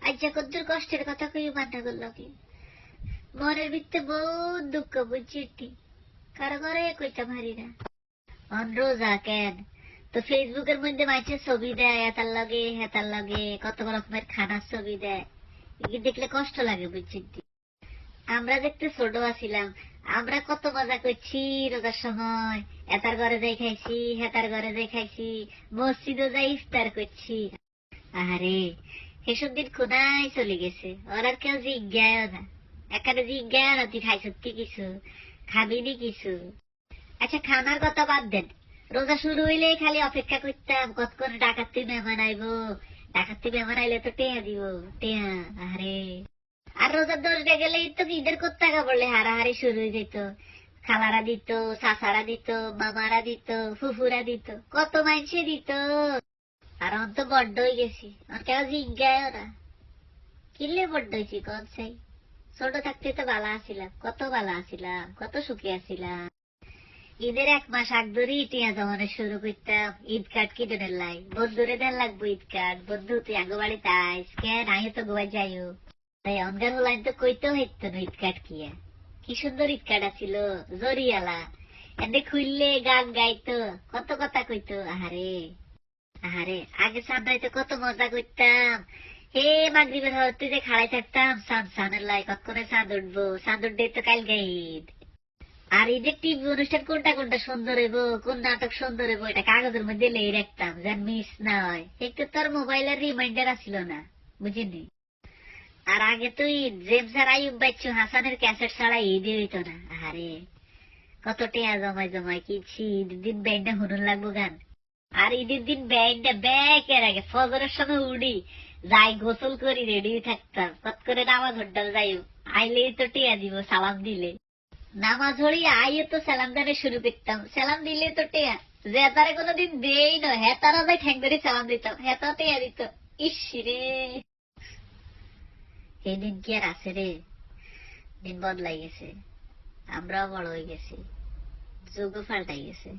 আচ্ছা কদ্দুর কষ্টের কথা কই মান্না করল কি মনের ভিতরে বহুত দুঃখ বুঝছি কারো ঘরে কইতে পারি না রোজা কেন তো ফেসবুকের মধ্যে মাইছে ছবি দেয় এতার লগে হেতার লগে কত রকমের খানার ছবি দেয় দেখলে কষ্ট লাগে বুঝছি আমরা দেখতে ছোট আছিলাম আমরা কত মজা করছি রোজার সময় এতার ঘরে যাই খাইছি হেতার ঘরে যাই খাইছি মসজিদও যাই ইফতার করছি আরে এসব দিন কোনায় চলে গেছে ওর আর কেউ জিজ্ঞাও না এখানে জিজ্ঞাও না তুই খাইছ কি কিছু খাবিনি কিছু আচ্ছা খানার কথা বাদ দেন রোজা শুরু হইলে খালি অপেক্ষা করতাম কতক্ষণ ডাকাতি মেহমান আইবো ডাকাতি মেহমান আইলে তো টেয়া দিব টেয়া আরে আর রোজার 10 গেলেই তো ঈদের কত টাকা পড়লে হারাহারি শুরু হয়ে যেত খালারা দিত চাচারা দিত মামারা দিত ফুফুরা দিত কত মানুষে দিত আর অন্ত বড্ড হয়ে গেছি আর কেউ জিজ্ঞাও না কিনলে বড্ড হয়েছি কন চাই ছোট থাকতে তো ভালো আছিলাম কত ভালো আছিলাম কত সুখী আছিলাম ঈদের 1 মাস আগ ধরে টিয়া জমানো শুরু করতাম ঈদ কার্ড কিনে লাই বন্ধুরে দেন লাগবো ঈদ কার্ড বন্ধু তুই আগে বাড়িতে আইস কেন আইও তো গোয়া যাইও তাই অনগান লাইন তো কইতেও হইতো না ঈদ কার্ড কি সুন্দর ঈদ কার্ড আছিল জরিয়ালা এনে খুললে গান গাইতো কত কথা কইতো আহারে আহারে আগে সামরাইতে কত মজা করতাম হে মাগরিবের হতে যে খাড়াই থাকতাম সানের লাই কতক্ষণে চাঁদ উঠবো চাঁদ উঠবে তো কাল ঈদ আর ঈদের টিভি অনুষ্ঠান কোনটা কোনটা সুন্দর হইব কোন নাটক সুন্দর হইব এটা কাগজের মধ্যে লেগে রাখতাম যেন মিস না হয় একটু তোর মোবাইলের রিমাইন্ডার আসিল না বুঝিনি আর আগে তো ঈদ জেমস আর আইয়ুব বাচ্চু হাসানের ক্যাসেট ছাড়া ঈদই হইতো না আরে কত টেয়া জমাই জমাই কিনছি ঈদের দিন ব্যান্ডটা হুনুন লাগবো গান আর ঈদের দিন ব্যান্ডটা ব্যাকের আগে ফজরের সময় উড়ি যাই গোসল করি রেডি থাকতাম কত করে নামাজ হড্ডাল যাই আইলেই তো টেয়া দিব সালাম দিলে নামাজ হড়ি আইও তো সালাম দানে শুরু করতাম সালাম দিলে তো টেয়া যে তারে কোনোদিন দেই না হ্যাঁ তারা যাই ঠ্যাং ধরে সালাম দিতাম হ্যাঁ তা টেয়া দিত ইস রে এই দিন কি আর আছে রে দিন বদলাই গেছে আমরাও বড় হয়ে গেছি যুগও পাল্টাই গেছে